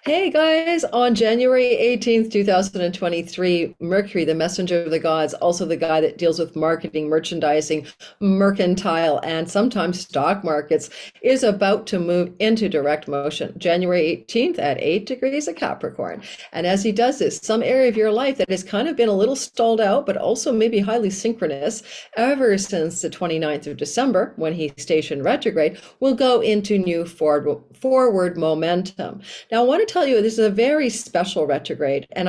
Hey guys, on January 18th, 2023, Mercury, the messenger of the gods, also the guy that deals with marketing, merchandising, mercantile, and sometimes stock markets, is about to move into direct motion. January 18th at 8 degrees of Capricorn. And as he does this, some area of your life that has kind of been a little stalled out, but also maybe highly synchronous ever since the 29th of December, when he stationed retrograde, will go into new forward momentum. Now, I want to tell you, this is a very special retrograde, and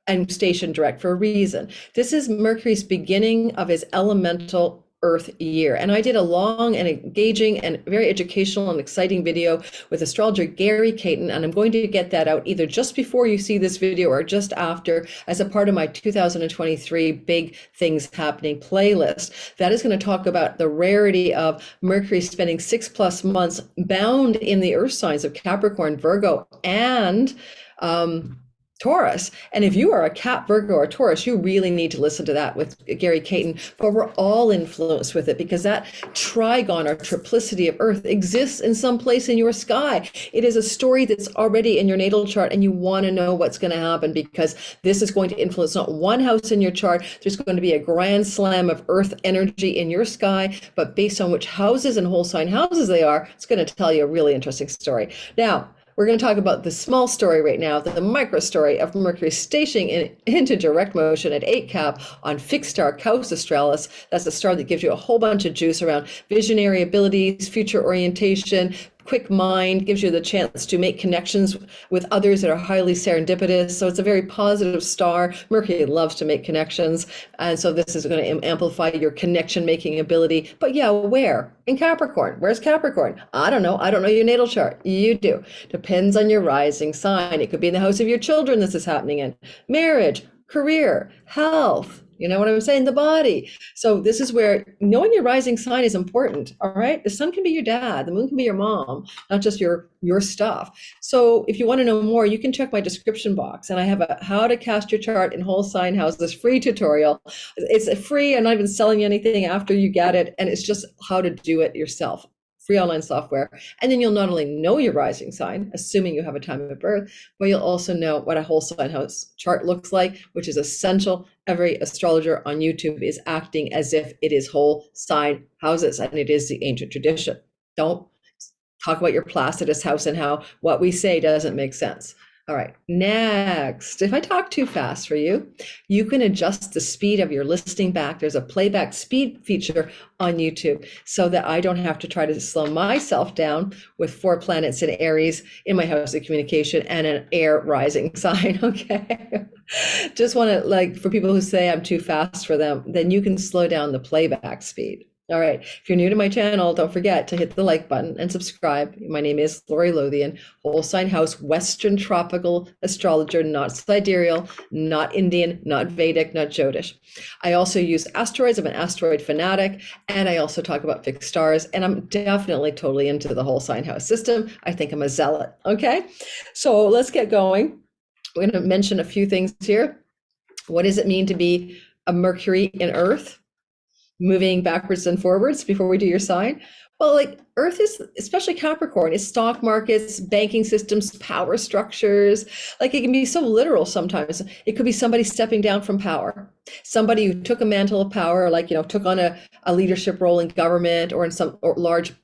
I'm stationed direct for a reason. This is Mercury's beginning of his elemental Earth year. And I did a long and engaging and very educational and exciting video with astrologer Gary Caton, and I'm going to get that out either just before you see this video or just after as a part of my 2023 Big Things Happening playlist. That is going to talk about the rarity of Mercury spending 6+ months bound in the Earth signs of Capricorn, Virgo, and Taurus. And if you are a Cap, Virgo, or Taurus, you really need to listen to that with Gary Caton. But we're all influenced with it because that trigon or triplicity of Earth exists in some place in your sky. It is a story that's already in your natal chart, and you want to know what's going to happen because this is going to influence not one house in your chart. There's going to be a grand slam of Earth energy in your sky, but based on which houses and whole sign houses they are, it's going to tell you a really interesting story. Now, we're going to talk about the small story right now, the micro story of Mercury stationing into direct motion at 8 Cap on fixed star Kaus Australus. That's a star that gives you a whole bunch of juice around visionary abilities, future orientation, quick mind, gives you the chance to make connections with others that are highly serendipitous. So it's a very positive star. Mercury loves to make connections. And so this is going to amplify your connection making ability. But yeah, where? In Capricorn. Where's Capricorn? I don't know. I don't know your natal chart. You do. Depends on your rising sign. It could be in the house of your children this is happening in. Marriage, career, health. You know what I'm saying? The body. So this is where knowing your rising sign is important. All right. The sun can be your dad. The moon can be your mom, not just your stuff. So if you want to know more, you can check my description box. And I have a how to cast your chart in whole sign houses free tutorial. It's free. I'm not even selling you anything after you get it. And it's just how to do it yourself. Free online software. And then you'll not only know your rising sign, assuming you have a time of birth, but you'll also know what a whole sign house chart looks like, which is essential. Every astrologer on YouTube is acting as if it is whole sign houses, and it is the ancient tradition. Don't talk about your Placidus house and how what we say doesn't make sense. All right, next, if I talk too fast for you, you can adjust the speed of your listening back. There's a playback speed feature on YouTube so that I don't have to try to slow myself down with 4 planets in Aries in my house of communication and an air rising sign, okay? Just want to, for people who say I'm too fast for them, then you can slow down the playback speed. All right. If you're new to my channel, don't forget to hit the like button and subscribe. My name is Lori Lothian, whole sign house, Western tropical astrologer, not sidereal, not Indian, not Vedic, not Jyotish. I also use asteroids. I'm an asteroid fanatic. And I also talk about fixed stars. And I'm definitely totally into the whole sign house system. I think I'm a zealot. Okay. So let's get going. We're going to mention a few things here. What does it mean to be a Mercury in Earth? Moving backwards and forwards before we do your sign? Well, Earth is, especially Capricorn, is stock markets, banking systems, power structures. It can be so literal sometimes. It could be somebody stepping down from power, somebody who took a mantle of power, took on a leadership role in government or in some large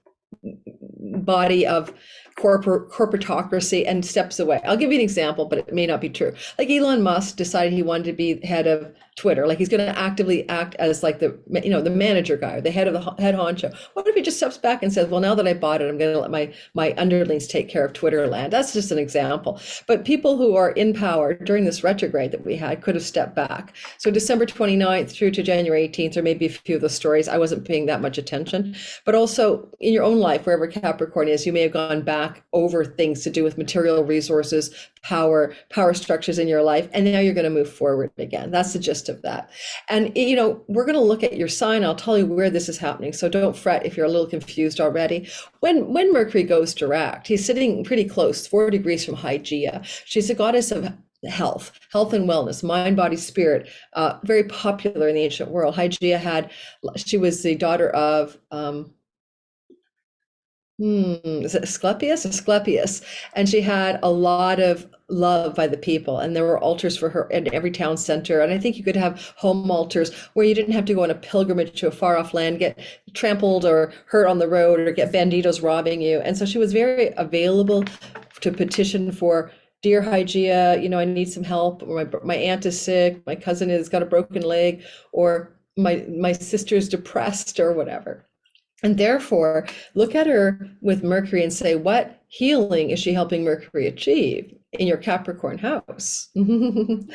body of corporatocracy and steps away. I'll give you an example, but it may not be true. Elon Musk decided he wanted to be head of Twitter. He's going to actively act as the manager guy, or the head of the head honcho. What if he just steps back and says, well, now that I bought it, I'm going to let my underlings take care of Twitter land. That's just an example. But people who are in power during this retrograde that we had could have stepped back. So December 29th through to January 18th, there may be a few of those stories. I wasn't paying that much attention, but also in your own life, wherever Capricorn is, you may have gone back over things to do with material resources, power structures in your life, and now you're going to move forward again. That's the gist of that. And we're going to look at your sign. I'll tell you where this is happening, so don't fret if you're a little confused already. When Mercury goes direct, he's sitting pretty close, 4 degrees from Hygeia. She's a goddess of health and wellness, mind, body, spirit, very popular in the ancient world. Hygeia she was the daughter of Is it Asclepius? Asclepius. And she had a lot of love by the people, and there were altars for her in every town center. And I think you could have home altars where you didn't have to go on a pilgrimage to a far off land, get trampled or hurt on the road, or get banditos robbing you. And so she was very available to petition for, dear Hygeia, I need some help, or my aunt is sick, my cousin has got a broken leg, or my sister's depressed, or whatever. And therefore, look at her with Mercury and say, what healing is she helping Mercury achieve in your Capricorn house? And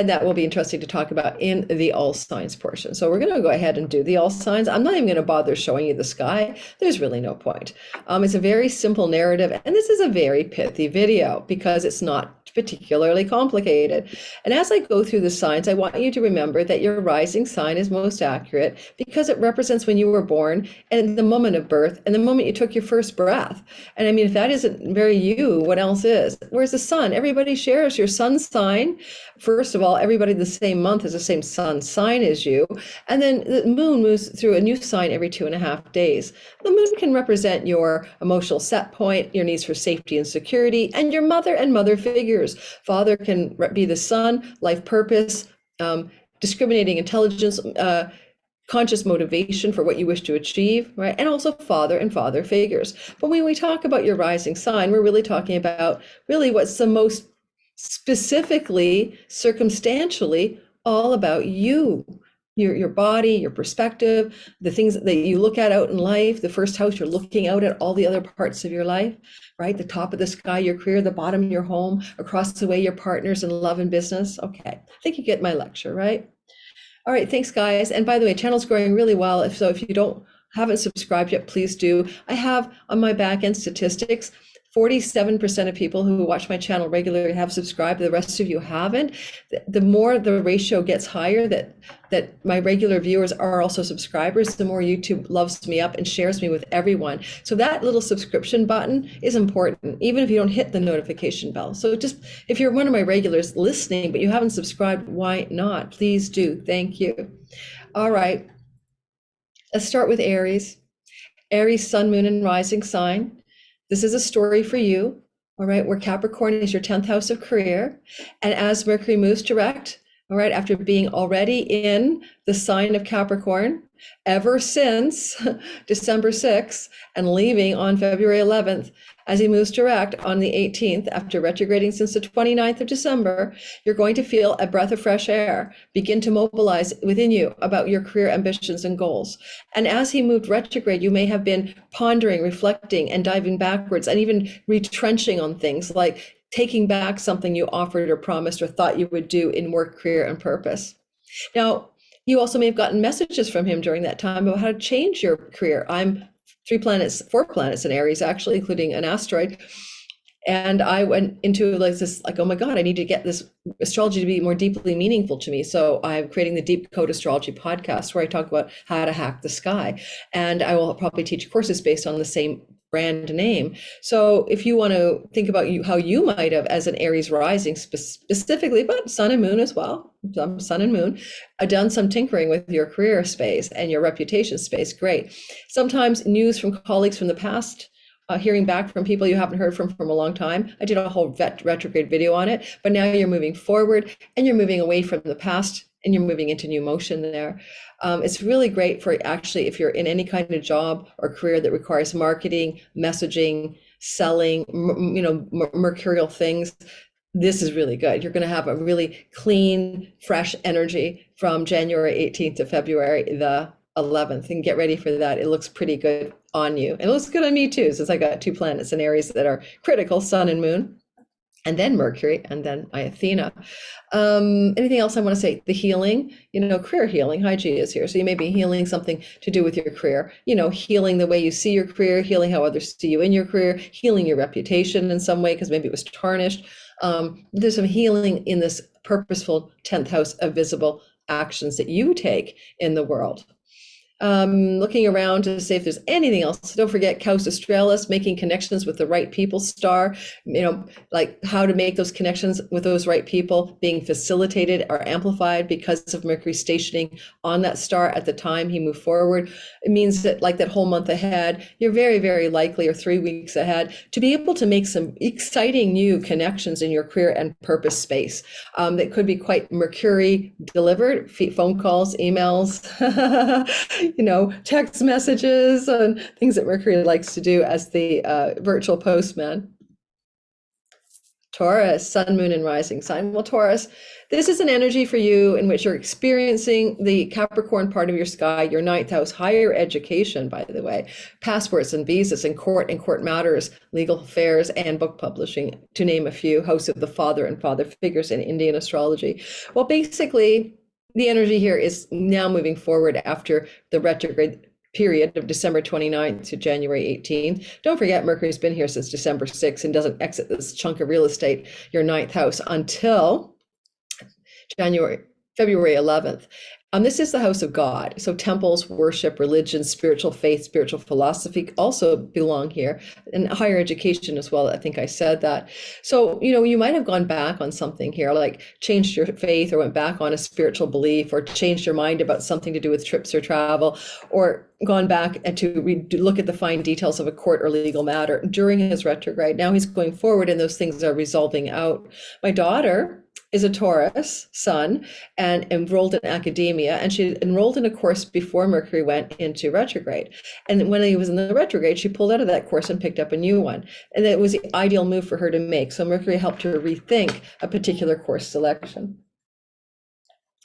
that will be interesting to talk about in the all signs portion. So we're going to go ahead and do the all signs. I'm not even going to bother showing you the sky. There's really no point. It's a very simple narrative, and this is a very pithy video because it's not particularly complicated. And as I go through the signs, I want you to remember that your rising sign is most accurate because it represents when you were born and the moment of birth and the moment you took your first breath. And I mean, if that isn't very you, what else is? Whereas the sun, everybody shares your sun sign. First of all, everybody the same month has the same sun sign as you. And then the moon moves through a new sign every 2.5 days. The moon can represent your emotional set point, your needs for safety and security, and your mother and mother figures. Father can be the sun, life purpose, discriminating intelligence, conscious motivation for what you wish to achieve, right? And also father and father figures. But when we talk about your rising sign, we're really talking about really what's the most specifically, circumstantially, all about you. Your body, your perspective, the things that you look at out in life. The first house, you're looking out at all the other parts of your life, right? The top of the sky, your career, the bottom, your home, across the way, your partners in love and business. Okay, I think you get my lecture, right? All right, thanks guys. And by the way, channel's growing really well. If you haven't subscribed yet, please do. I have on my back end statistics, 47% of people who watch my channel regularly have subscribed. The rest of you haven't. The more the ratio gets higher that my regular viewers are also subscribers, the more YouTube loves me up and shares me with everyone. So that little subscription button is important, even if you don't hit the notification bell. So just, if you're one of my regulars listening, but you haven't subscribed, why not? Please do. Thank you. All right. Let's start with Aries. Aries, sun, moon, and rising sign. This is a story for you, all right, where Capricorn is your 10th house of career. And as Mercury moves direct, all right, after being already in the sign of Capricorn ever since December 6th and leaving on February 11th, as he moves direct on the 18th, after retrograding since the 29th of December, you're going to feel a breath of fresh air begin to mobilize within you about your career ambitions and goals. And as he moved retrograde, you may have been pondering, reflecting, and diving backwards, and even retrenching on things like taking back something you offered or promised or thought you would do in work, career, and purpose. Now, you also may have gotten messages from him during that time about how to change your career. I'm 4 planets in Aries, actually, including an asteroid. And I went into this, oh my God, I need to get this astrology to be more deeply meaningful to me. So I'm creating the Deep Code Astrology podcast, where I talk about how to hack the sky. And I will probably teach courses based on the same brand name. So if you want to think about how you might have, as an Aries rising specifically, but sun and moon as well, sun and moon, done some tinkering with your career space and your reputation space, great. Sometimes news from colleagues from the past, hearing back from people you haven't heard from a long time. I did a whole retrograde video on it, but now you're moving forward and you're moving away from the past and you're moving into new motion there. It's really great for, actually, if you're in any kind of job or career that requires marketing, messaging, selling, mercurial things. This is really good. You're going to have a really clean, fresh energy from January 18th to February the 11th, and get ready for that. It looks pretty good on you. And it looks good on me too, since I got 2 planets in Aries that are critical, sun and moon, and then Mercury, and then Athena. Anything else I want to say? The healing, career healing. Hygeia is here. So you may be healing something to do with your career, healing the way you see your career, healing how others see you in your career, healing your reputation in some way, because maybe it was tarnished. There's some healing in this purposeful 10th house of visible actions that you take in the world. Looking around to see if there's anything else. Don't forget Kaus Australus, making connections with the right people star, like how to make those connections with those right people being facilitated or amplified because of Mercury stationing on that star at the time he moved forward. It means that like that whole month ahead, you're very, very likely, or 3 weeks ahead, to be able to make some exciting new connections in your career and purpose space that could be quite Mercury delivered, phone calls, emails, text messages and things that Mercury likes to do as the virtual postman. Taurus, sun, moon, and rising sign. Well, Taurus, this is an energy for you in which you're experiencing the Capricorn part of your sky, your ninth house, higher education, by the way, passports and visas and court matters, legal affairs, and book publishing, to name a few, house of the father and father figures in Indian astrology. Well, basically, the energy here is now moving forward after the retrograde period of December 29th to January 18th. Don't forget, Mercury's been here since December 6th and doesn't exit this chunk of real estate, your ninth house, until February 11th. This is the house of God. So temples, worship, religion, spiritual faith, spiritual philosophy also belong here, and higher education as well. I think I said that. So, you might have gone back on something here, like changed your faith or went back on a spiritual belief or changed your mind about something to do with trips or travel, or gone back and to look at the fine details of a court or legal matter during his retrograde. Now he's going forward and those things are resolving out. My daughter is a Taurus sun and enrolled in academia, and she enrolled in a course before Mercury went into retrograde. And when he was in the retrograde, she pulled out of that course and picked up a new one. And it was the ideal move for her to make. So Mercury helped her rethink a particular course selection.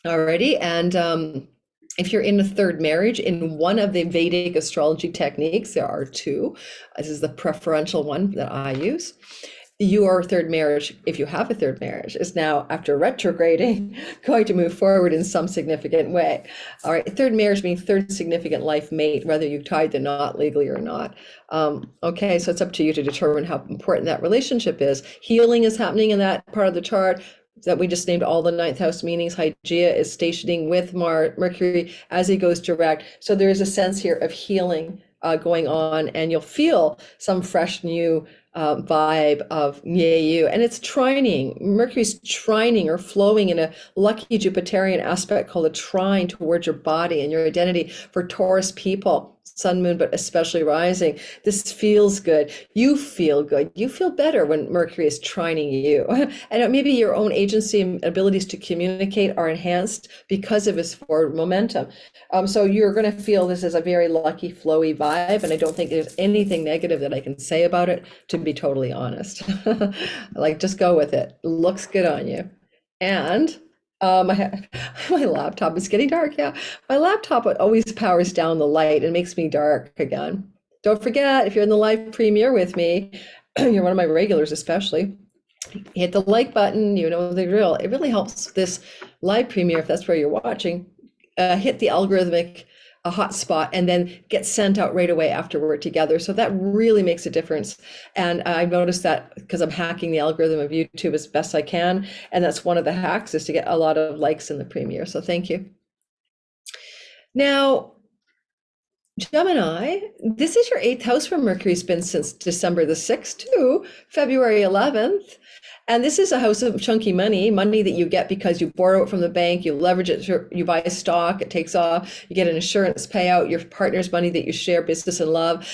Alrighty, and if you're in a third marriage in one of the Vedic astrology techniques, there are two. This is the preferential one that I use. Your third marriage, if you have a third marriage, is now, after retrograding, going to move forward in some significant way. All right, third marriage means third significant life mate, whether you tied the knot legally or not. Okay, so it's up to you to determine how important that relationship is. Healing is happening in that part of the chart that we just named all the ninth house meanings. Hygeia is stationing with Mercury as he goes direct. So there is a sense here of healing going on, and you'll feel some fresh new vibe of you. And it's trining. Mercury's trining or flowing in a lucky Jupiterian aspect called a trine towards your body and your identity for Taurus people, sun, moon, but especially rising. This feels good. You feel good. You feel better when Mercury is trining you. And maybe your own agency and abilities to communicate are enhanced because of his forward momentum. So you're going to feel this is a very lucky, flowy vibe. And I don't think there's anything negative that I can say about it, to be totally honest. Like, just go with it. Looks good on you. And my laptop is getting dark. Yeah, my laptop always powers down the light and makes me dark again. Don't forget, if you're in the live premiere with me, you're one of my regulars especially, hit the like button. You know the drill. It really helps this live premiere, if that's where you're watching, hit the algorithmic a hot spot and then get sent out right away after we're together. So that really makes a difference. And I've noticed that because I'm hacking the algorithm of YouTube as best I can. And that's one of the hacks, is to get a lot of likes in the premiere. So thank you. Now, Gemini, this is your eighth house where Mercury's been since December the 6th to February 11th. And this is a house of chunky money that you get because you borrow it from the bank, you leverage it, you buy a stock, it takes off, you get an insurance payout, your partner's money that you share, business and love.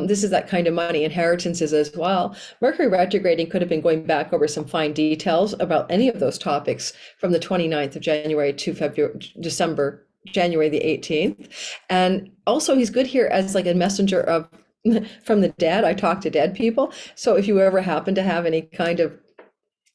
This is that kind of money, inheritances as well. Mercury retrograding could have been going back over some fine details about any of those topics from the 29th of January to January the 18th. And also he's good here as like a messenger of from the dead. I talk to dead people. So if you ever happen to have any kind of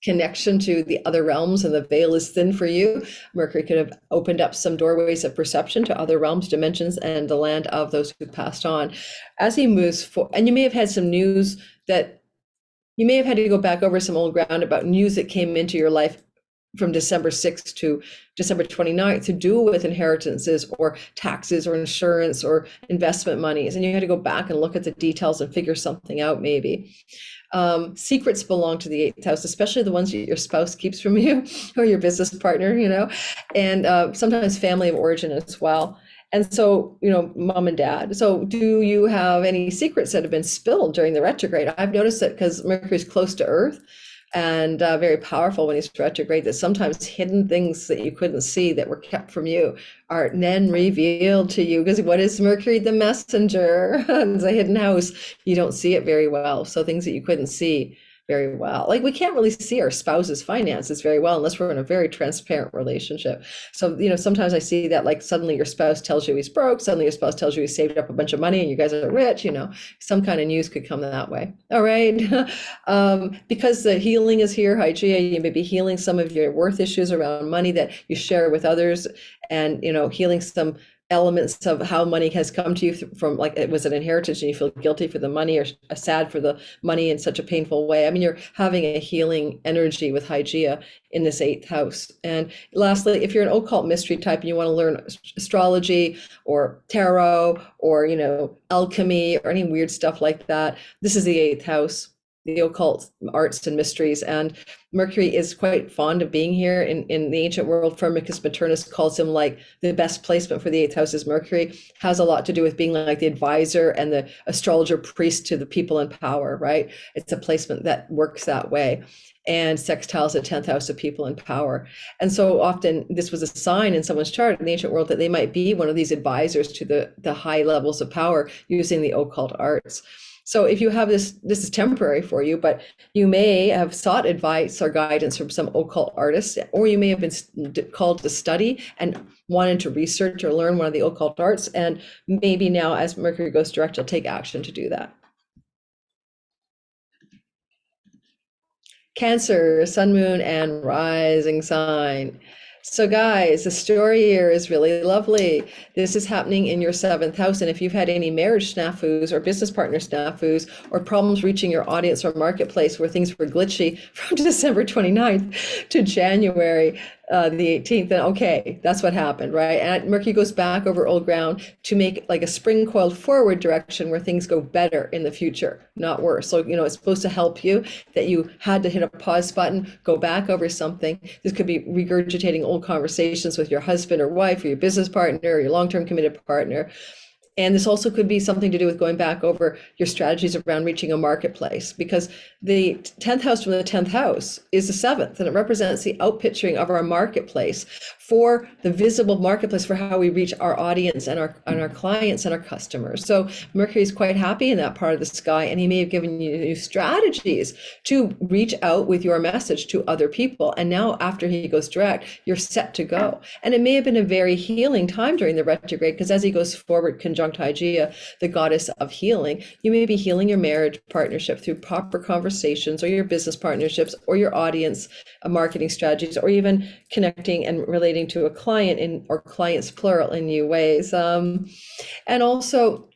connection to the other realms and the veil is thin for you, Mercury could have opened up some doorways of perception to other realms, dimensions, and the land of those who passed on. As he moves forward, and you may have had some news that you may have had to go back over some old ground about news that came into your life from December 6th to December 29th to do with inheritances or taxes or insurance or investment monies. And you had to go back and look at the details and figure something out maybe. Secrets belong to the eighth house, especially the ones that your spouse keeps from you or your business partner, and sometimes family of origin as well. And so, mom and dad. So, do you have any secrets that have been spilled during the retrograde? I've noticed that because Mercury's close to Earth and very powerful when he's retrograde, that sometimes hidden things that you couldn't see that were kept from you are then revealed to you. Because what is Mercury? The messenger. It's a hidden house. You don't see it very well. So, things that you couldn't see very well. Like we can't really see our spouse's finances very well unless we're in a very transparent relationship. So, sometimes I see that like suddenly your spouse tells you he's broke, suddenly your spouse tells you he saved up a bunch of money and you guys are rich, some kind of news could come that way. All right. Because the healing is here, Hygeia, you may be healing some of your worth issues around money that you share with others and, healing some elements of how money has come to you from like it was an inheritance and you feel guilty for the money or sad for the money in such a painful way. I mean, you're having a healing energy with Hygeia in this 8th house. And lastly, if you're an occult mystery type and you want to learn astrology or tarot or, alchemy or any weird stuff like that, this is the 8th house, the occult arts and mysteries. And Mercury is quite fond of being here in the ancient world. Firmicus Maternus calls him like the best placement for the 8th house is Mercury. Has a lot to do with being like the advisor and the astrologer priest to the people in power, right? It's a placement that works that way. And sextiles the 10th house of people in power. And so often this was a sign in someone's chart in the ancient world that they might be one of these advisors to the high levels of power using the occult arts. So if you have this is temporary for you, but you may have sought advice or guidance from some occult artist, or you may have been called to study and wanted to research or learn one of the occult arts. And maybe now as Mercury goes direct, you'll take action to do that. Cancer, sun, moon, and rising sign. So guys, the story here is really lovely. This is happening in your 7th house. And if you've had any marriage snafus or business partner snafus or problems reaching your audience or marketplace where things were glitchy from December 29th to January the 18th, then okay, that's what happened, right? And Mercury goes back over old ground to make like a spring coiled forward direction where things go better in the future, not worse. So, it's supposed to help you that you had to hit a pause button, go back over something. This could be regurgitating old conversations with your husband or wife or your business partner or your long-term committed partner. And this also could be something to do with going back over your strategies around reaching a marketplace, because the 10th house from the 10th house is the 7th, and it represents the outpicturing of our marketplace for the visible marketplace for how we reach our audience and our clients and our customers. So Mercury is quite happy in that part of the sky, and he may have given you new strategies to reach out with your message to other people. And now after he goes direct, you're set to go. And it may have been a very healing time during the retrograde, because as he goes forward, conjunct Hygeia, the goddess of healing, you may be healing your marriage partnership through proper conversations, or your business partnerships, or your audience marketing strategies, or even connecting and relating to a client or clients plural in new ways. And also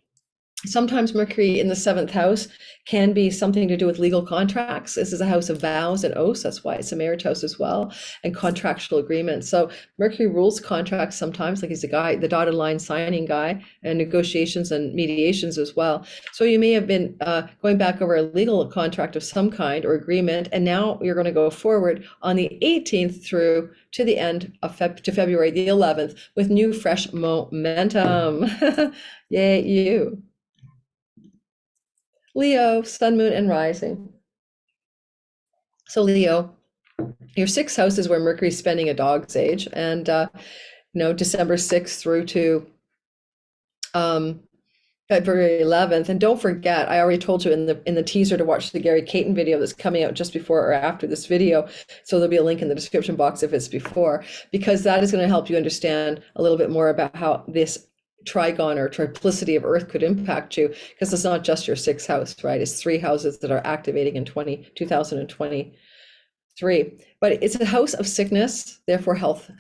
sometimes Mercury in the 7th house can be something to do with legal contracts. This is a house of vows and oaths. That's why it's a marriage house as well, and contractual agreements. So Mercury rules contracts sometimes, like he's the guy, the dotted line signing guy, and negotiations and mediations as well. So you may have been going back over a legal contract of some kind or agreement, and now you're going to go forward on the 18th through to the end of to February the 11th with new fresh momentum. Yay, you. Leo, sun, moon, and rising. So Leo, your 6th house is where Mercury's spending a dog's age, and December 6th through to February 11th. And don't forget, I already told you in the teaser to watch the Gary Caton video that's coming out just before or after this video. So there'll be a link in the description box if it's before, because that is going to help you understand a little bit more about how this trigon or triplicity of Earth could impact you, because it's not just your 6th house, right? It's 3 houses that are activating in 2023. But it's a house of sickness, therefore health.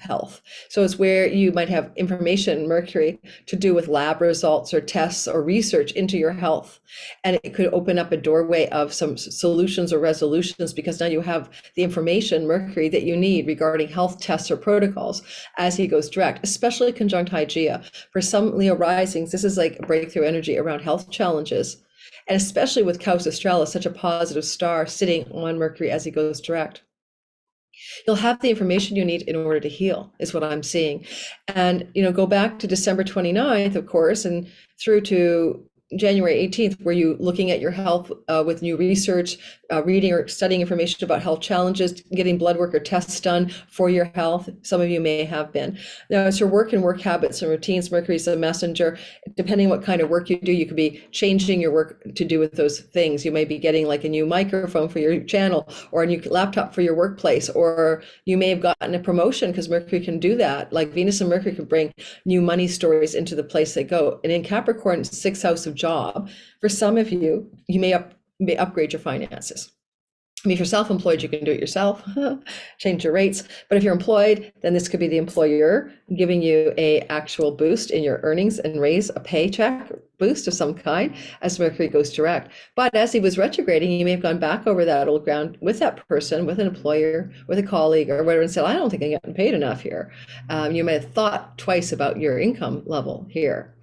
So it's where you might have information, Mercury, to do with lab results or tests or research into your health. And it could open up a doorway of some solutions or resolutions, because now you have the information, Mercury, that you need regarding health tests or protocols as he goes direct, especially conjunct Hygeia. For some Leo risings, this is like a breakthrough energy around health challenges. And especially with Kaus Australus, such a positive star sitting on Mercury as he goes direct. You'll have the information you need in order to heal, is what I'm seeing. And, go back to December 29th, of course, and through to January 18th, were you looking at your health with new research, reading or studying information about health challenges, getting blood work or tests done for your health? Some of you may have been. Now, it's your work and work habits and routines. Mercury's a messenger. Depending what kind of work you do, you could be changing your work to do with those things. You may be getting like a new microphone for your channel, or a new laptop for your workplace, or you may have gotten a promotion, because Mercury can do that. Like Venus and Mercury can bring new money stories into the place they go. And in Capricorn, 6th house of job, for some of you, you may upgrade your finances. I mean, if you're self-employed, you can do it yourself, change your rates. But if you're employed, then this could be the employer giving you a actual boost in your earnings and raise a paycheck boost of some kind as Mercury goes direct. But as he was retrograding, you may have gone back over that old ground with that person, with an employer, with a colleague or whatever, and said, I don't think I'm getting paid enough here. You may have thought twice about your income level here.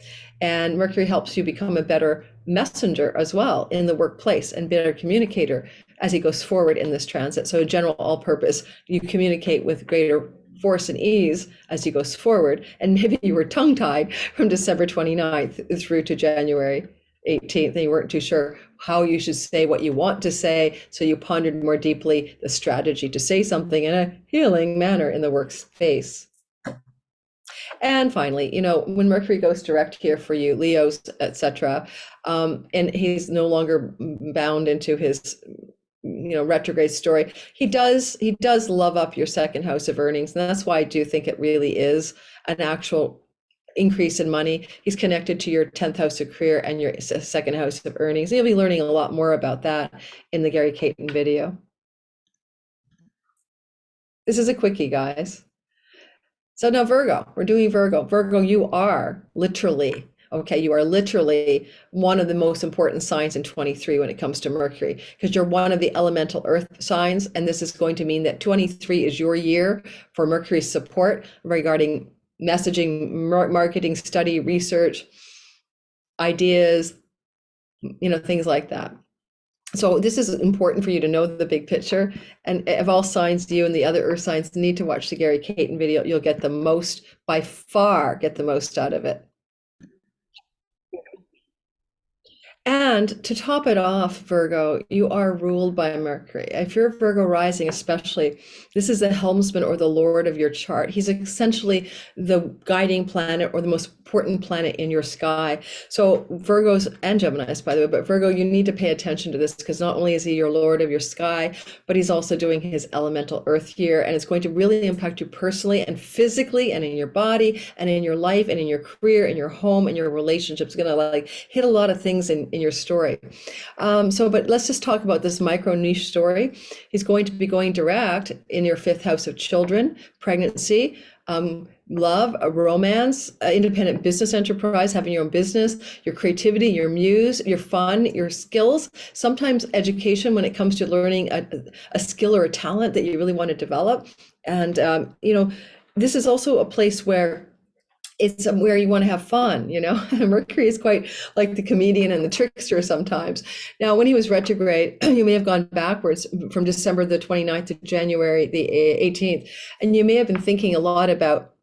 And Mercury helps you become a better messenger as well in the workplace and better communicator as he goes forward in this transit. So general all-purpose, you communicate with greater force and ease as he goes forward. And maybe you were tongue-tied from December 29th through to January 18th, and you weren't too sure how you should say what you want to say. So you pondered more deeply the strategy to say something in a healing manner in the workspace. And finally, when Mercury goes direct here for you, Leos, etc., and he's no longer bound into his retrograde story, he does love up your 2nd house of earnings. And that's why I do think it really is an actual increase in money. He's connected to your 10th house of career and your 2nd house of earnings. You'll be learning a lot more about that in the Gary Caton video. This is a quickie, guys. So now Virgo, we're doing Virgo. Virgo, you are literally one of the most important signs in 23 when it comes to Mercury, because you're one of the elemental earth signs. And this is going to mean that 23 is your year for Mercury's support regarding messaging, marketing, study, research, ideas, things like that. So this is important for you to know the big picture. And of all signs, you and the other earth signs need to watch the Gary Caton video. You'll get the most, by far, get the most out of it. And to top it off, Virgo, you are ruled by Mercury. If you're Virgo rising, especially, this is the helmsman or the lord of your chart. He's essentially the guiding planet or the most important planet in your sky. So Virgos and Geminis, by the way, but Virgo, you need to pay attention to this, because not only is he your lord of your sky, but he's also doing his elemental earth here. And it's going to really impact you personally and physically and in your body and in your life and in your career, in your home and your relationships. It's going to hit a lot of things in your story. But let's just talk about this micro niche story. He's going to be going direct in your 5th house of children, pregnancy, love, a romance, independent business enterprise, having your own business, your creativity, your muse, your fun, your skills, sometimes education when it comes to learning a skill or a talent that you really want to develop. And, this is also a place where it's where you want to have fun, Mercury is quite like the comedian and the trickster sometimes. Now, when he was retrograde, you may have gone backwards from December the 29th to January the 18th. And you may have been thinking a lot about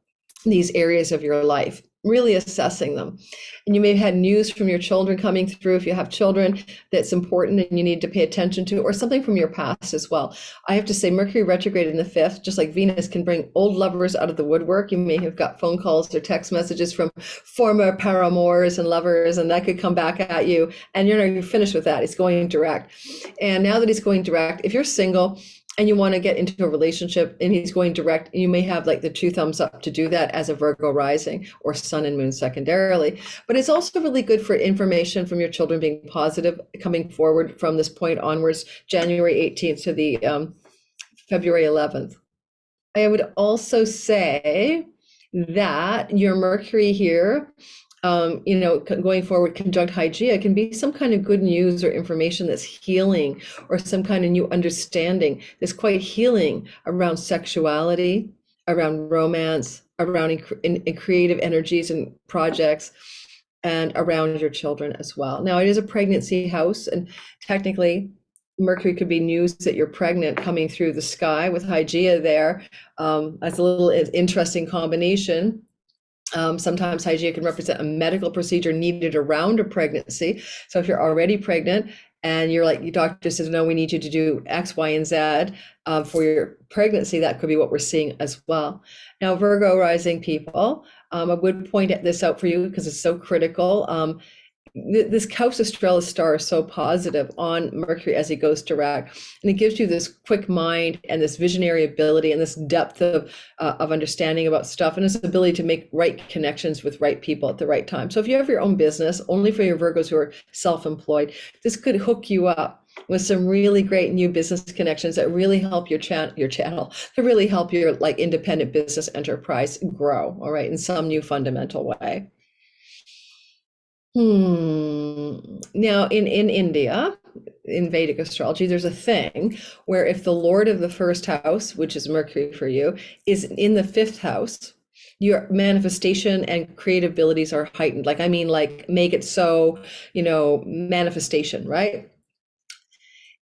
these areas of your life, really assessing them. And you may have had news from your children coming through, if you have children, that's important and you need to pay attention to, or something from your past as well. I have to say, Mercury retrograde in the 5th, just like Venus, can bring old lovers out of the woodwork. You may have got phone calls or text messages from former paramours and lovers, and that could come back at you. And you're finished with that. It's going direct. And now that he's going direct, if you're single and you want to get into a relationship and he's going direct, you may have the 2 thumbs up to do that as a Virgo rising or sun and moon secondarily. But it's also really good for information from your children being positive coming forward from this point onwards, January 18th to the February 11th. I would also say that your Mercury here, going forward, conjunct Hygeia, can be some kind of good news or information that's healing, or some kind of new understanding that's quite healing around sexuality, around romance, around in creative energies and projects, and around your children as well. Now, it is a pregnancy house, and technically Mercury could be news that you're pregnant coming through the sky with Hygeia there. That's a little interesting combination. Sometimes Hygeia can represent a medical procedure needed around a pregnancy. So if you're already pregnant and you're like, your doctor says, no, we need you to do X, Y, and Z for your pregnancy, that could be what we're seeing as well. Now, Virgo rising people, I would point this out for you because it's so critical. This Kaus Australus star is so positive on Mercury as he goes direct, and it gives you this quick mind and this visionary ability and this depth of understanding about stuff, and this ability to make right connections with right people at the right time. So if you have your own business, only for your Virgos who are self-employed, this could hook you up with some really great new business connections that really help your channel, to really help your like independent business enterprise grow, all right, in some new fundamental way. Now in India, in Vedic astrology, there's a thing where if the Lord of the first house, which is Mercury for you, is in the fifth house, your manifestation and creative abilities are heightened. Like, I mean, like make it so, manifestation, right?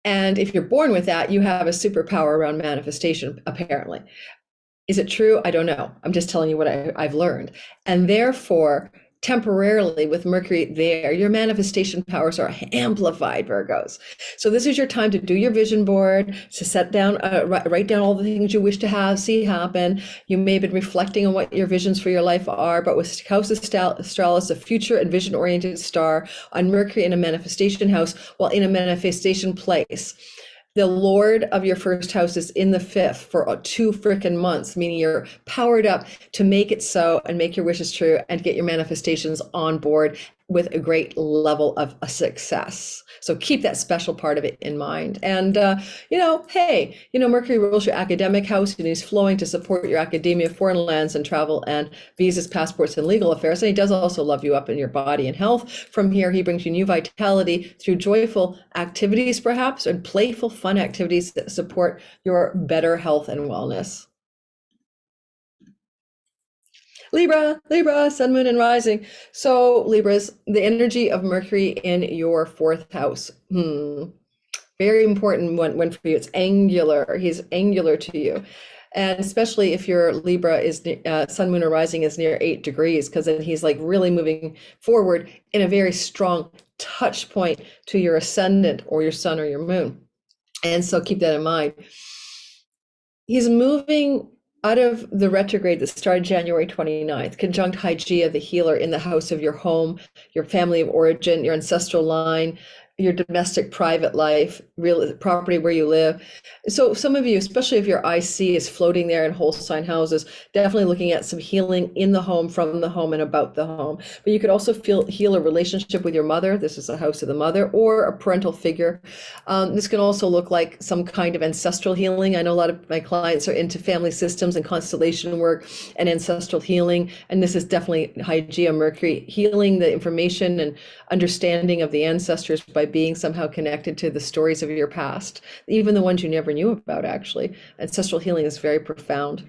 And if you're born with that, you have a superpower around manifestation, apparently. Is it true? I don't know. I'm just telling you what I've learned. And therefore, temporarily with Mercury there, your manifestation powers are amplified, Virgos. So this is your time to do your vision board, to set down, write down all the things you wish to have, see happen. You may have been reflecting on what your visions for your life are, but with Kaus Australus, a future and vision-oriented star on Mercury in a manifestation house, while in a manifestation place, the Lord of your first house is in the fifth for 2 freaking months, meaning you're powered up to make it so and make your wishes true and get your manifestations on board with a great level of a success. So keep that special part of it in mind. And, hey, Mercury rules your academic house and he's flowing to support your academia, foreign lands and travel and visas, passports, and legal affairs. And he does also love you up in your body and health. From here, he brings you new vitality through joyful activities, perhaps, and playful, fun activities that support your better health and wellness. Libra, sun, moon, and rising. So Libras, the energy of Mercury in your fourth house. Very important one for you. It's angular. He's angular to you. And especially if your Libra is sun, moon, or rising is near 8 degrees, because then he's like really moving forward in a very strong touch point to your ascendant or your sun or your moon. And so keep that in mind. He's moving out of the retrograde that started January 29th, conjunct Hygeia, the healer, in the house of your home, your family of origin, your ancestral line, your domestic private life, real property where you live. So some of you, especially if your IC is floating there in whole sign houses, definitely looking at some healing in the home, from the home, and about the home. But you could also heal a relationship with your mother. This is the house of the mother, or a parental figure. This can also look like some kind of ancestral healing. I know a lot of my clients are into family systems and constellation work and ancestral healing. And this is definitely Hygeia Mercury, healing the information and understanding of the ancestors by being somehow connected to the stories of your past, even the ones you never knew about, actually. Ancestral healing is very profound.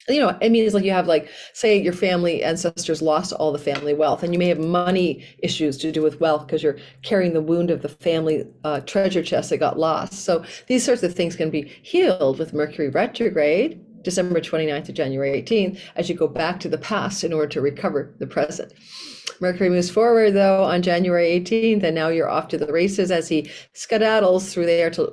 It means like you have, like, say your family ancestors lost all the family wealth, and you may have money issues to do with wealth because you're carrying the wound of the family treasure chest that got lost. So these sorts of things can be healed with Mercury retrograde, December 29th to January 18th, as you go back to the past in order to recover the present. Mercury moves forward, though, on January 18th, and now you're off to the races as he skedaddles through there to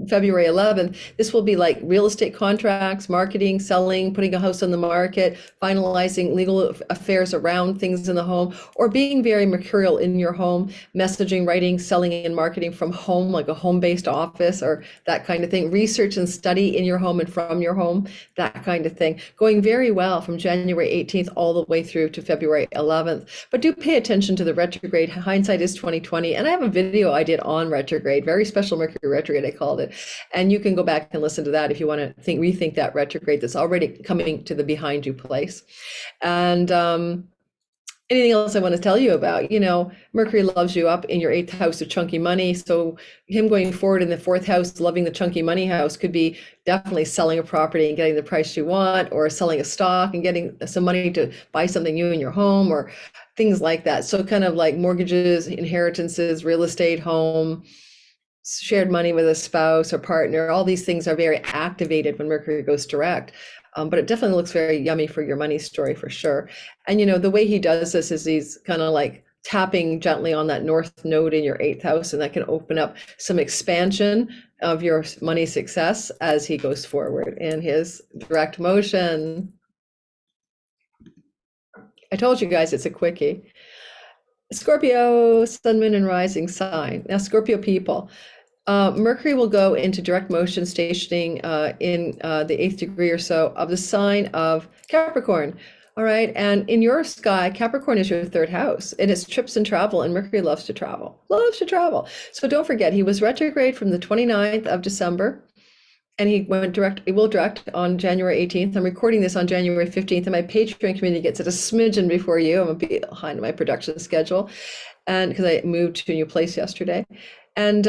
February 11th. This will be like real estate contracts, marketing, selling, putting a house on the market, finalizing legal affairs around things in the home, or being very mercurial in your home, messaging, writing, selling, and marketing from home, like a home-based office or that kind of thing. Research and study in your home and from your home, that kind of thing. Going very well from January 18th all the way through to February 11th. But do pay attention to the retrograde. Hindsight is 2020. And I have a video I did on retrograde, very special Mercury retrograde, I called it. And you can go back and listen to that if you want to rethink that retrograde that's already coming to the behind you place. And anything else I want to tell you about? Mercury loves you up in your 8th house of chunky money. So him going forward in the 4th house, loving the chunky money house, could be definitely selling a property and getting the price you want, or selling a stock and getting some money to buy something new in your home, or things like that. So kind of like mortgages, inheritances, real estate, home, shared money with a spouse or partner. All these things are very activated when Mercury goes direct. But it definitely looks very yummy for your money story for sure. And the way he does this is he's kind of like tapping gently on that north node in your 8th house, and that can open up some expansion of your money success as he goes forward in his direct motion. I told you guys it's a quickie. Scorpio, sun, moon, and rising sign. Now, Scorpio people, Mercury will go into direct motion, stationing in the 8th degree or so of the sign of Capricorn. All right. And in your sky, Capricorn is your 3rd house. It is trips and travel, and Mercury loves to travel, loves to travel. So don't forget, he was retrograde from the 29th of December. And he will direct on January 18th. I'm recording this on January 15th, and my Patreon community gets it a smidgen before you. I'm a bit behind my production schedule, and because I moved to a new place yesterday. And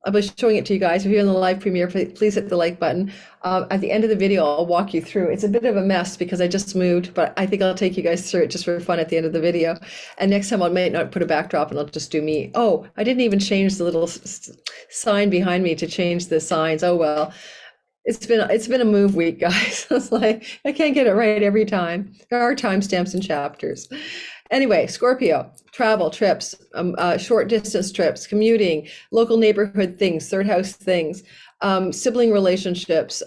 I was showing it to you guys. If you're in the live premiere, please hit the like button. At the end of the video, I'll walk you through. It's a bit of a mess because I just moved, but I think I'll take you guys through it just for fun at the end of the video. And next time I might not put a backdrop, and I'll just do me. Oh, I didn't even change the little sign behind me to change the signs. Oh well. It's been a move week, guys. It's like I can't get it right every time. There are timestamps and chapters. Anyway, Scorpio, travel, trips, short distance trips, commuting, local neighborhood things, 3rd house things, sibling relationships,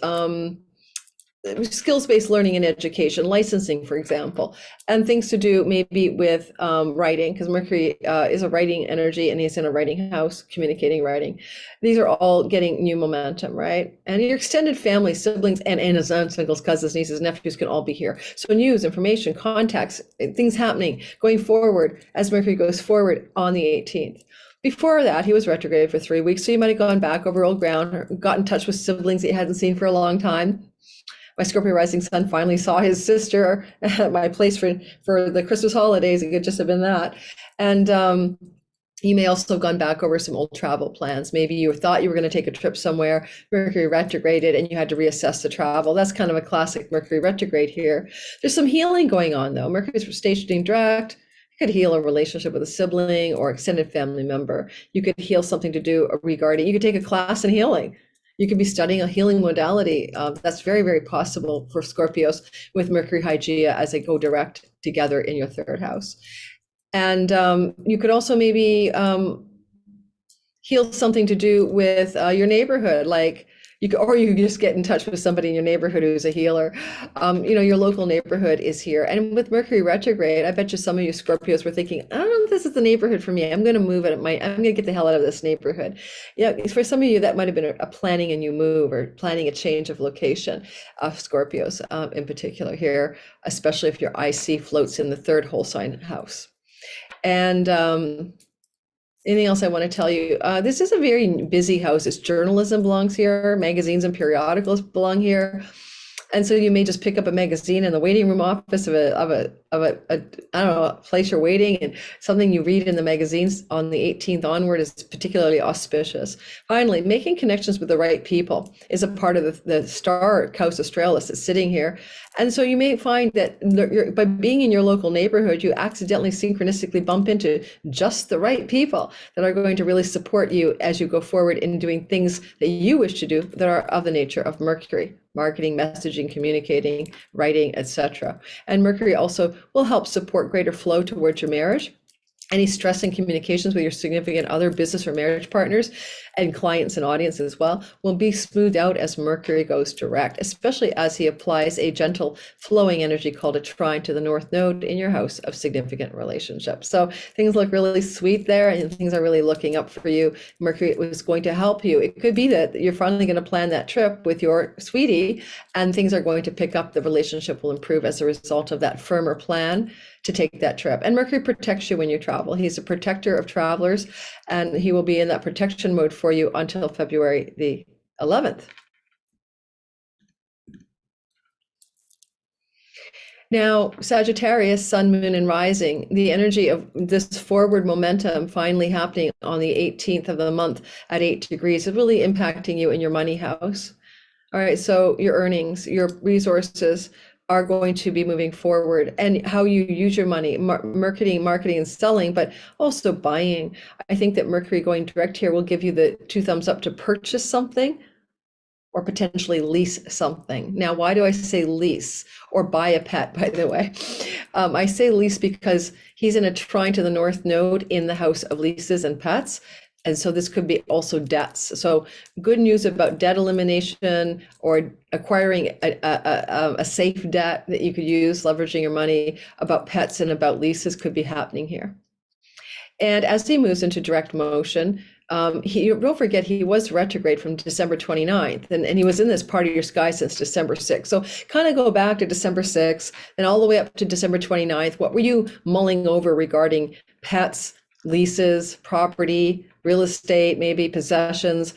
skills-based learning and education, licensing, for example, and things to do maybe with writing, because Mercury is a writing energy, and he's in a writing house, communicating, writing. These are all getting new momentum, right? And your extended family, siblings, and his aunts, uncles, cousins, nieces, nephews can all be here. So news, information, contacts, things happening going forward as Mercury goes forward on the 18th. Before that, he was retrograde for 3 weeks, so you might have gone back over old ground, or got in touch with siblings that you hadn't seen for a long time. My Scorpio rising sun finally saw his sister at my place for the Christmas holidays. It could just have been that. And you may also have gone back over some old travel plans. Maybe you thought you were going to take a trip somewhere, Mercury retrograded, and you had to reassess the travel. That's kind of a classic Mercury retrograde here. There's some healing going on, though. Mercury's stationing direct. You could heal a relationship with a sibling or extended family member. You could heal something to do regarding, you could take a class in healing. You could be studying a healing modality. That's very, very possible for Scorpios with Mercury Hygeia as they go direct together in your 3rd house. And you could also maybe heal something to do with your neighborhood, like you could just get in touch with somebody in your neighborhood who's a healer. Your local neighborhood is here. And with Mercury retrograde, I bet you some of you Scorpios were thinking, I don't know if this is the neighborhood for me. I'm going to move it. I'm going to get the hell out of this neighborhood. For some of you, that might have been a planning a new move or planning a change of location of Scorpios in particular here, especially if your IC floats in the 3rd whole sign house. And anything else I want to tell you? This is a very busy house. It's journalism belongs here. Magazines and periodicals belong here. And so you may just pick up a magazine in the waiting room office of a I don't know, a place you're waiting, and something you read in the magazines on the 18th onward is particularly auspicious. Finally, making connections with the right people is a part of the star Kaus Australus that's sitting here. And so you may find that by being in your local neighborhood, you accidentally synchronistically bump into just the right people that are going to really support you as you go forward in doing things that you wish to do that are of the nature of Mercury: marketing, messaging, communicating, writing, etc. And Mercury also will help support greater flow towards your marriage. Any stress in communications with your significant other, business or marriage partners, and clients and audience as well, will be smoothed out as Mercury goes direct, especially as he applies a gentle flowing energy called a trine to the north node in your house of significant relationships. So things look really sweet there, and things are really looking up for you. Mercury was going to help you. It could be that you're finally going to plan that trip with your sweetie, and things are going to pick up. The relationship will improve as a result of that firmer plan to take that trip. And Mercury protects you when you travel. He's a protector of travelers, and he will be in that protection mode for you until February the 11th. Now, Sagittarius, sun, moon, and rising, the energy of this forward momentum finally happening on the 18th of the month at 8 degrees is really impacting you in your money house. All right, so your earnings, your resources, are going to be moving forward, and how you use your money, marketing and selling, but also buying. I think that Mercury going direct here will give you the two thumbs up to purchase something or potentially lease something. Now, why do I say lease or buy a pet, by the way? I say lease because he's in a trine to the North Node in the house of leases and pets. And so this could be also debts. So good news about debt elimination or acquiring a safe debt that you could use, leveraging your money. About pets and about leases could be happening here. And as he moves into direct motion, don't forget, he was retrograde from December 29th, and he was in this part of your sky since December 6th. So kind of go back to December 6th and all the way up to December 29th. What were you mulling over regarding pets, leases, property, real estate, maybe possessions,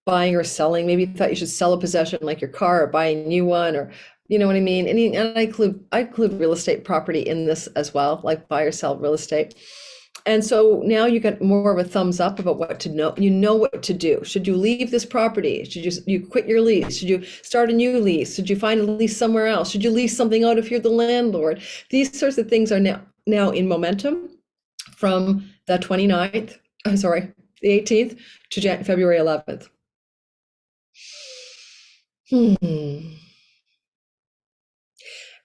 buying or selling? Maybe you thought you should sell a possession like your car or buy a new one, or you know what I mean? And I include real estate property in this as well, like buy or sell real estate. And so now you get more of a thumbs up about what to know. You know what to do. Should you leave this property? Should you quit your lease? Should you start a new lease? Should you find a lease somewhere else? Should you lease something out if you're the landlord? These sorts of things are now in momentum from the 29th, the 18th to February 11th.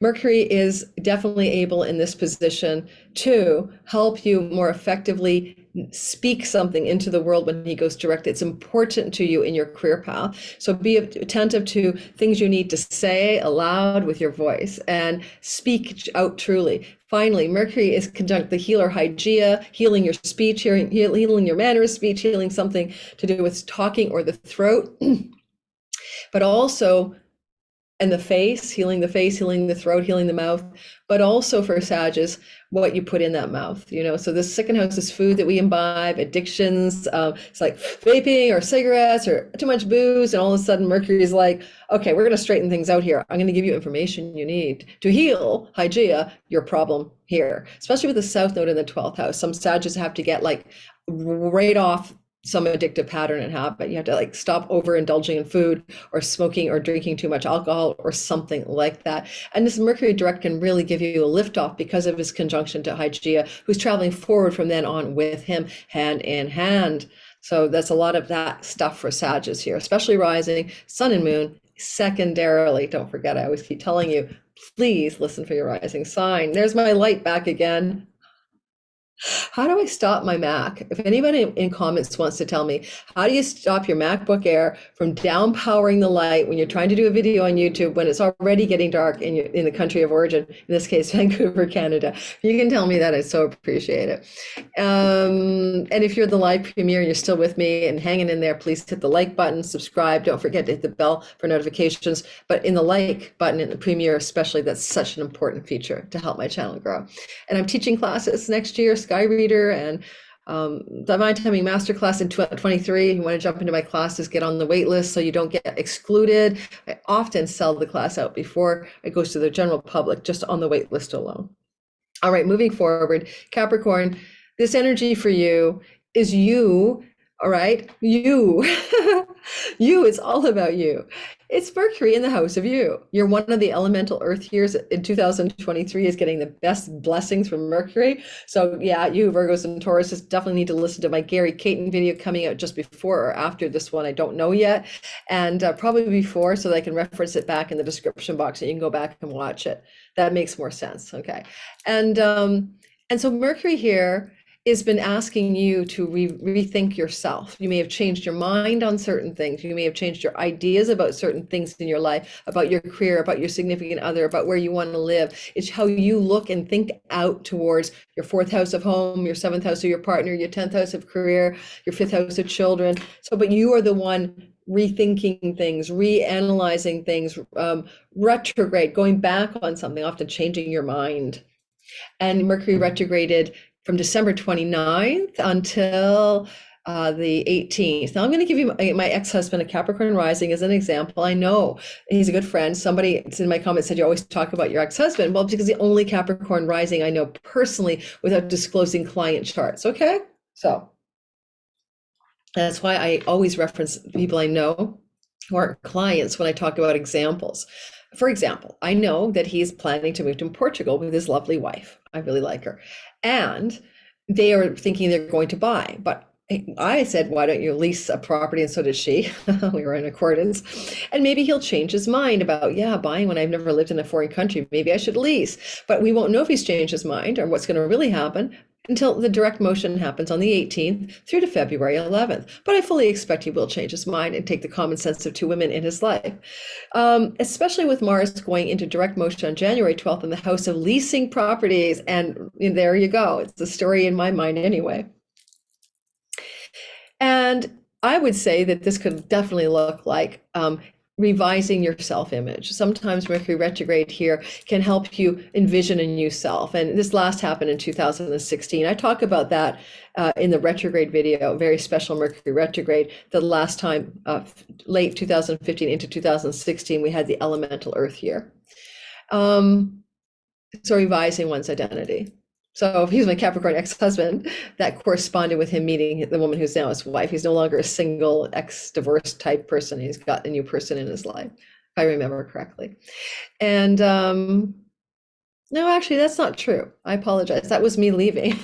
Mercury is definitely able in this position to help you more effectively speak something into the world when he goes direct. It's important to you in your career path. So be attentive to things you need to say aloud with your voice and speak out truly. Finally, Mercury is conjunct the healer Hygeia, healing your speech, healing your manner of speech, healing something to do with talking or the throat, but also and the face, healing the throat, healing the mouth, but also for Sagittarius, what you put in that mouth, So the second house is food that we imbibe, addictions. It's like vaping or cigarettes or too much booze. And all of a sudden Mercury is like, okay, we're going to straighten things out here. I'm going to give you information you need to heal, Hygeia, your problem here, especially with the South Node in the 12th house. Some Sagittarius have to get like right off some addictive pattern and habit. You have to like stop overindulging in food or smoking or drinking too much alcohol or something like that. And this Mercury direct can really give you a lift off because of his conjunction to Hygeia, who's traveling forward from then on with him hand in hand. So that's a lot of that stuff for Sagittarius here, especially rising, sun and moon. Secondarily, don't forget, I always keep telling you, please listen for your rising sign. There's my light back again. How do I stop my Mac? If anybody in comments wants to tell me, how do you stop your MacBook Air from down powering the light when you're trying to do a video on YouTube when it's already getting dark in the country of origin, in this case, Vancouver, Canada? If you can tell me that, I so appreciate it. And if you're the live premiere and you're still with me and hanging in there, please hit the like button, subscribe. Don't forget to hit the bell for notifications. But in the like button in the premiere especially, that's such an important feature to help my channel grow. And I'm teaching classes next year, Sky Reader and Divine Timing Masterclass in 2023. You want to jump into my classes, get on the wait list so you don't get excluded. I often sell the class out before it goes to the general public, just on the wait list alone. All right, moving forward, Capricorn, this energy for you is you. All right, you. You, it's all about you. It's Mercury in the house of you. You're one of the elemental earth years in 2023 is getting the best blessings from Mercury. So yeah, you Virgos and Tauruses definitely need to listen to my Gary Caton video coming out just before or after this one. I don't know yet. And probably before, so that I can reference it back in the description box and you can go back and watch it. That makes more sense. Okay. And so Mercury here has been asking you to rethink yourself. You may have changed your mind on certain things. You may have changed your ideas about certain things in your life, about your career, about your significant other, about where you want to live. It's how you look and think out towards your 4th house of home, your 7th house of your partner, your 10th house of career, your 5th house of children. So, but you are the one rethinking things, reanalyzing things, retrograde, going back on something, often changing your mind. And Mercury retrograded from December 29th until the 18th. Now I'm going to give you my ex-husband, a Capricorn rising, as an example. I know he's a good friend. Somebody in my comments said you always talk about your ex-husband. Well, because the only Capricorn rising I know personally without disclosing client charts. Okay, so that's why I always reference people I know who aren't clients when I talk about examples. For example, I know that he's planning to move to Portugal with his lovely wife. I really like her. And they are thinking they're going to buy. But I said, why don't you lease a property? And so did she. We were in accordance. And maybe he'll change his mind about, yeah, buying when I've never lived in a foreign country. Maybe I should lease. But we won't know if he's changed his mind or what's going to really happen until the direct motion happens on the 18th through to February 11th. But I fully expect he will change his mind and take the common sense of two women in his life, especially with Mars going into direct motion on January 12th in the house of leasing properties. And there you go. It's a story in my mind anyway. And I would say that this could definitely look like revising your self-image. Sometimes Mercury retrograde here can help you envision a new self. And this last happened in 2016. I talk about that in the retrograde video, very special Mercury retrograde. The last time, late 2015 into 2016, we had the elemental Earth year. So revising one's identity. So if he's my Capricorn ex-husband, that corresponded with him meeting the woman who's now his wife. He's no longer a single ex-divorced type person. He's got a new person in his life, if I remember correctly. And no, actually, that's not true. I apologize. That was me leaving.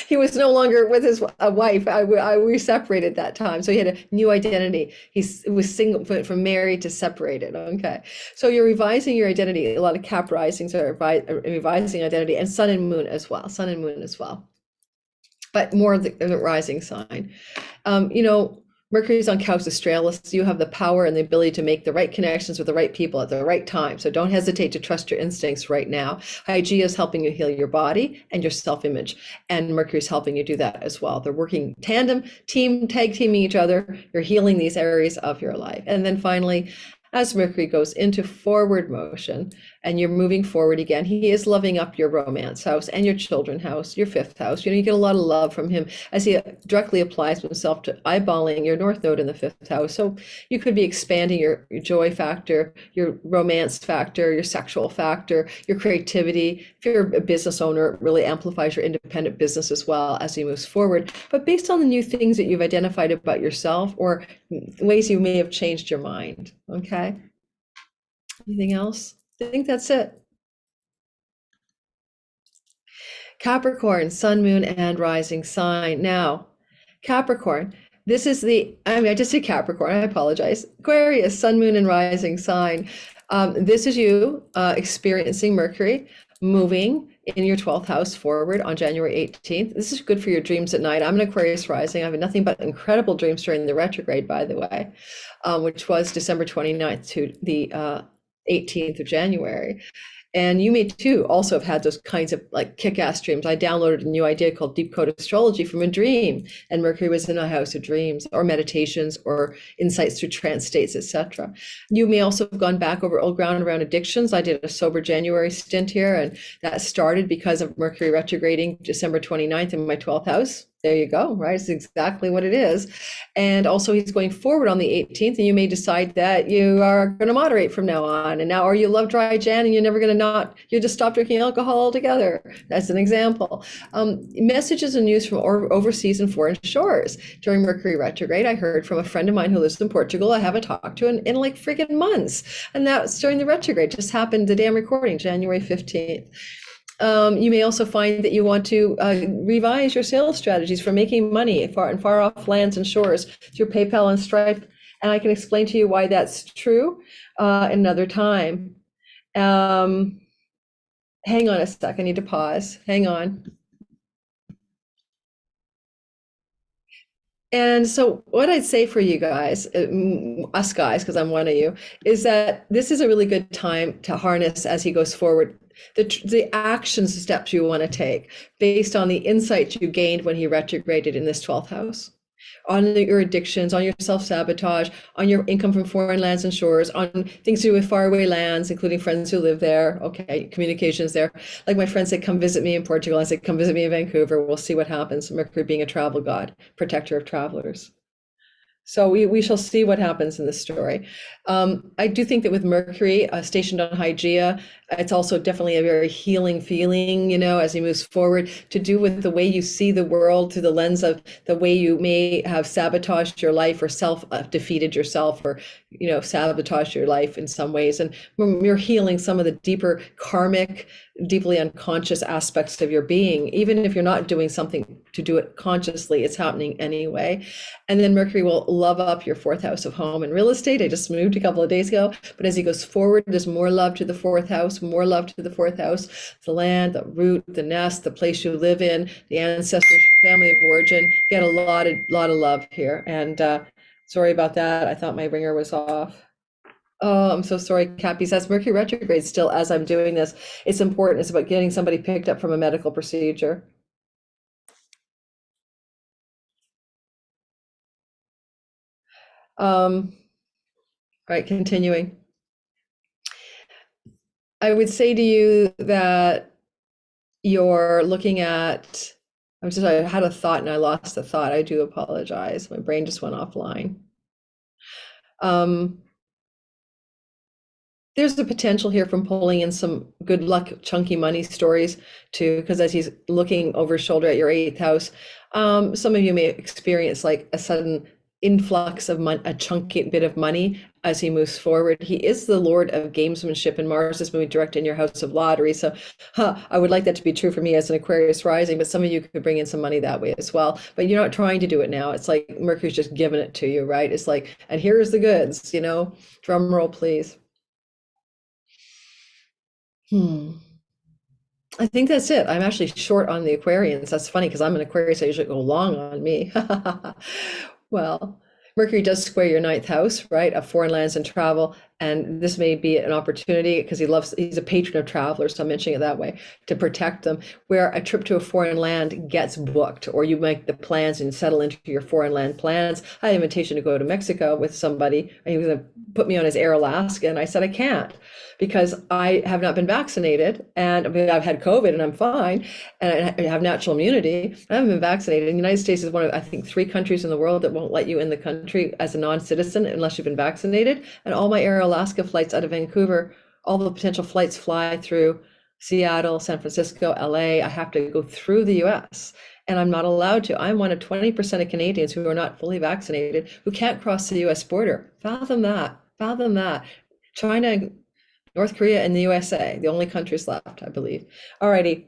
He was no longer with his wife. We separated that time. So he had a new identity. He was single, from married to separated. Okay. So you're revising your identity. A lot of Cap risings are revising identity, and Sun and Moon as well. Sun and Moon as well. But more the rising sign. Mercury is on Kaus Australus. You have the power and the ability to make the right connections with the right people at the right time. So don't hesitate to trust your instincts right now. Hygeia is helping you heal your body and your self-image. And Mercury is helping you do that as well. They're working tandem, tag teaming each other. You're healing these areas of your life. And then finally, as Mercury goes into forward motion and you're moving forward again, he is loving up your romance house and your children house, your fifth house. You get a lot of love from him as he directly applies himself to eyeballing your north node in the fifth house. So you could be expanding your joy factor, your romance factor, your sexual factor, your creativity. If you're a business owner, it really amplifies your independent business as well as he moves forward. But based on the new things that you've identified about yourself or ways you may have changed your mind. Okay. Anything else? I think that's it. Capricorn, Sun, Moon, and rising sign. Now, Capricorn, this is I just said Capricorn, I apologize. Aquarius, Sun, Moon, and rising sign. This is you experiencing Mercury moving in your 12th house forward on January 18th. This is good for your dreams at night. I'm an Aquarius rising. I have nothing but incredible dreams during the retrograde, by the way, which was December 29th to the 18th of January. And you may too also have had those kinds of like kick-ass dreams. I downloaded a new idea called Deep Code Astrology from a dream, and Mercury was in a house of dreams or meditations or insights through trance states, etc. You may also have gone back over old ground around addictions. I did a sober January stint here, and that started because of Mercury retrograding December 29th in my 12th house. There you go, right? It's exactly what it is. And also he's going forward on the 18th, and you may decide that you are going to moderate from now on. And now, or you love dry Jan and you're never going to you just stop drinking alcohol altogether. That's an example. Messages and news from overseas and foreign shores. During Mercury retrograde, I heard from a friend of mine who lives in Portugal I haven't talked to in like freaking months. And that's during the retrograde, just happened the day I'm recording, January 15th. You may also find that you want to revise your sales strategies for making money far off lands and shores through PayPal and Stripe. And I can explain to you why that's true another time. Hang on a sec. I need to pause. Hang on. And so what I'd say for you guys, us guys, because I'm one of you, is that this is a really good time to harness as he goes forward the action steps you want to take based on the insights you gained when he retrograded in this 12th house, on your addictions, on your self-sabotage, on your income from foreign lands and shores, on things to do with faraway lands, including friends who live there. Okay, communications there. Like my friend said, come visit me in Portugal. I said, come visit me in Vancouver. We'll see what happens. Mercury being a travel god, protector of travelers. So we shall see what happens in this story. I do think that with Mercury stationed on Hygeia, It's also definitely a very healing feeling, as he moves forward, to do with the way you see the world through the lens of the way you may have sabotaged your life or self defeated yourself, or, sabotaged your life in some ways. And when you're healing some of the deeper karmic, deeply unconscious aspects of your being, even if you're not doing something to do it consciously, it's happening anyway. And then Mercury will love up your fourth house of home and real estate. I just moved a couple of days ago, but as he goes forward, there's more love to the fourth house, more love to the fourth house, the land, the root, the nest, the place you live in, the ancestors, family of origin. Get a lot of love here. And sorry about that. I thought my ringer was off. Oh, I'm so sorry, Cappies. That's Mercury retrograde still as I'm doing this. It's important. It's about getting somebody picked up from a medical procedure. Right, continuing. I would say to you that you're looking at, I had a thought and I lost the thought. I do apologize. My brain just went offline. There's the potential here from pulling in some good luck, chunky money stories too, because as he's looking over his shoulder at your eighth house, some of you may experience like a sudden influx of a chunky bit of money as he moves forward. He is the Lord of gamesmanship, and Mars is moving direct in your house of lottery. So I would like that to be true for me as an Aquarius rising, but some of you could bring in some money that way as well. But you're not trying to do it now. It's like Mercury's just giving it to you, right? It's like, and here's the goods, drum roll, please. I think that's it. I'm actually short on the Aquarians. That's funny because I'm an Aquarius. I usually go long on me. Well, Mercury does square your ninth house, right, of foreign lands and travel. And this may be an opportunity because he's a patron of travelers, so I'm mentioning it that way, to protect them, where a trip to a foreign land gets booked, or you make the plans and settle into your foreign land plans. I had an invitation to go to Mexico with somebody, and he was going to put me on his Air Alaska, and I said, I can't, because I have not been vaccinated, and I've had COVID and I'm fine, and I have natural immunity. I haven't been vaccinated. And the United States is one of, I think, 3 countries in the world that won't let you in the country as a non-citizen unless you've been vaccinated. And all my Air Alaska flights out of Vancouver, all the potential flights fly through Seattle, San Francisco, LA. I have to go through the US, and I'm not allowed to. I'm one of 20% of Canadians who are not fully vaccinated, who can't cross the US border. Fathom that. Fathom that. China, North Korea, and the USA, the only countries left, I believe. Alrighty,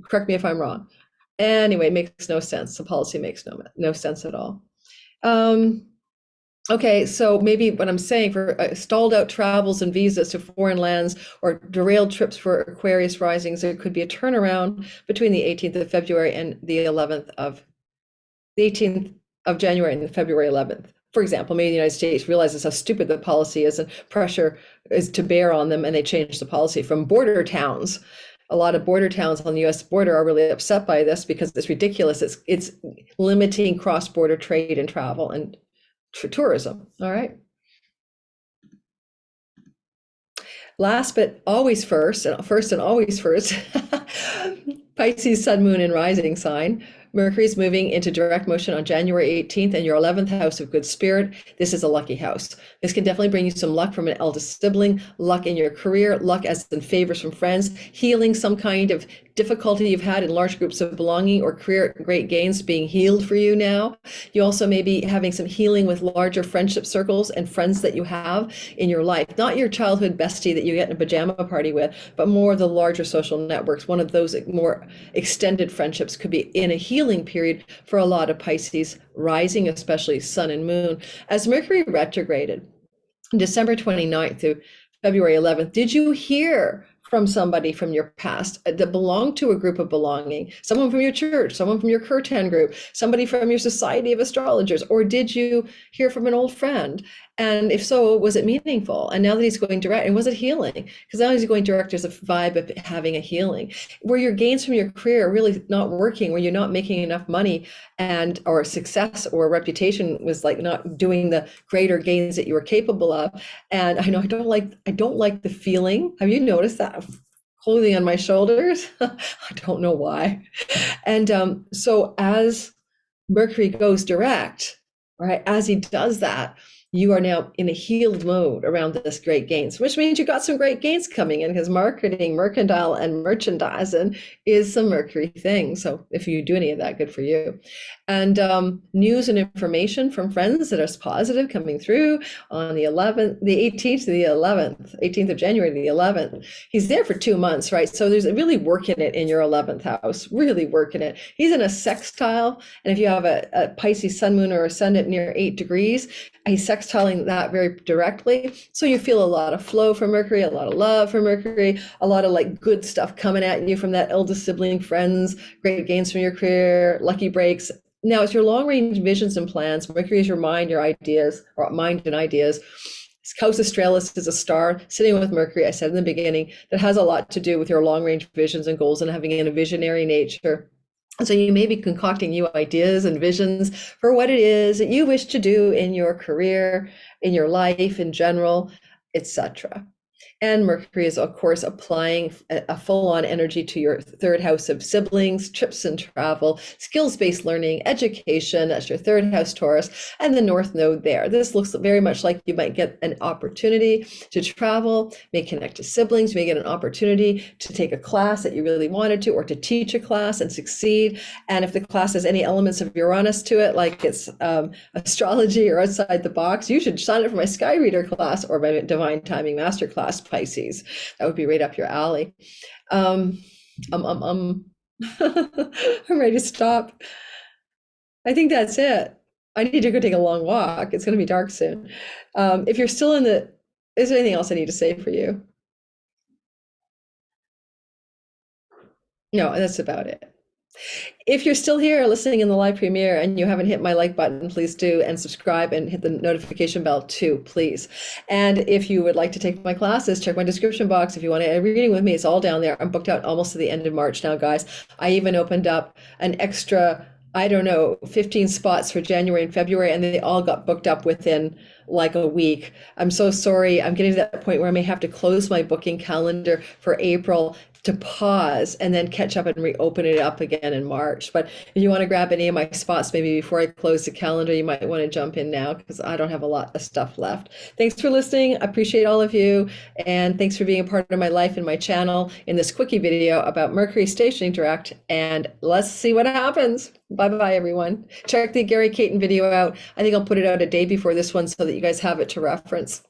correct me if I'm wrong. Anyway, it makes no sense. The policy makes no sense at all. Okay, so maybe what I'm saying, for stalled out travels and visas to foreign lands or derailed trips for Aquarius risings, there could be a turnaround between the 18th of February and the 18th of January and February 11th. For example, maybe the United States realizes how stupid the policy is and pressure is to bear on them, and they change the policy from border towns. A lot of border towns on the US border are really upset by this because it's ridiculous. It's limiting cross-border trade and travel and tourism. All right. Last but always first and always first, Pisces, sun, moon, and rising sign. Mercury is moving into direct motion on January 18th in your 11th house of good spirit. This is a lucky house. This can definitely bring you some luck from an eldest sibling, luck in your career, luck as in favors from friends, healing some kind of difficulty you've had in large groups of belonging, or career great gains being healed for you now. You also may be having some healing with larger friendship circles and friends that you have in your life. Not your childhood bestie that you get in a pajama party with, but more of the larger social networks. One of those more extended friendships could be in a healing period for a lot of Pisces rising, especially sun and moon. As Mercury retrograded December 29th through February 11th, did you hear from somebody from your past that belonged to a group of belonging, someone from your church, someone from your curtain group, somebody from your society of astrologers, or did you hear from an old friend? And if so, was it meaningful? And now that he's going direct, and was it healing? Because now he's going direct, there's a vibe of having a healing. Where your gains from your career are really not working, where you're not making enough money, and or success or reputation was like not doing the greater gains that you were capable of. And I know I don't like the feeling. Have you noticed that? Clothing on my shoulders? I don't know why. And so as Mercury goes direct, right, as he does that, you are now in a healed mode around this great gains, which means you got some great gains coming in, because marketing, mercantile, and merchandising is some Mercury thing. So if you do any of that, good for you. And news and information from friends that are positive coming through on the 11th, the 18th to the 11th, 18th of January to the 11th. He's there for 2 months, right? So there's really working it in your 11th house, really working it. He's in a sextile. And if you have a Pisces sun, moon, or ascendant near 8 degrees, he's sextiling that very directly. So you feel a lot of flow from Mercury, a lot of love from Mercury, a lot of like good stuff coming at you from that eldest sibling, friends, great gains from your career, lucky breaks. Now it's your long range visions and plans. Mercury is your mind, your ideas, or mind and ideas. Kaus Australus is a star sitting with Mercury, I said in the beginning, that has a lot to do with your long range visions and goals and having a visionary nature. So you may be concocting new ideas and visions for what it is that you wish to do in your career, in your life in general, etc. And Mercury is, of course, applying a full-on energy to your 3rd house of siblings, trips and travel, skills-based learning, education. That's your 3rd house, Taurus, and the North Node there. This looks very much like you might get an opportunity to travel, may connect to siblings, may get an opportunity to take a class that you really wanted to, or to teach a class and succeed. And if the class has any elements of Uranus to it, like it's astrology or outside the box, you should sign up for my Sky Reader class or my Divine Timing Masterclass, Pisces. That would be right up your alley. I'm ready to stop. I think that's it. I need to go take a long walk. It's going to be dark soon. If you're still in the, is there anything else I need to say for you? No, that's about it. If you're still here listening in the live premiere and you haven't hit my like button, please do, and subscribe and hit the notification bell too, please. And if you would like to take my classes, check my description box. If you want a reading with me, it's all down there. I'm booked out almost to the end of March now, guys. I even opened up an extra, I don't know, 15 spots for January and February, and they all got booked up within like a week. I'm so sorry. I'm getting to that point where I may have to close my booking calendar for April to pause and then catch up and reopen it up again in March. But if you want to grab any of my spots, maybe before I close the calendar, you might want to jump in now, because I don't have a lot of stuff left. Thanks for listening. I appreciate all of you. And thanks for being a part of my life and my channel in this quickie video about Mercury stationing direct. And let's see what happens. Bye-bye, everyone. Check the Gary Caton video out. I think I'll put it out a day before this one so that you guys have it to reference.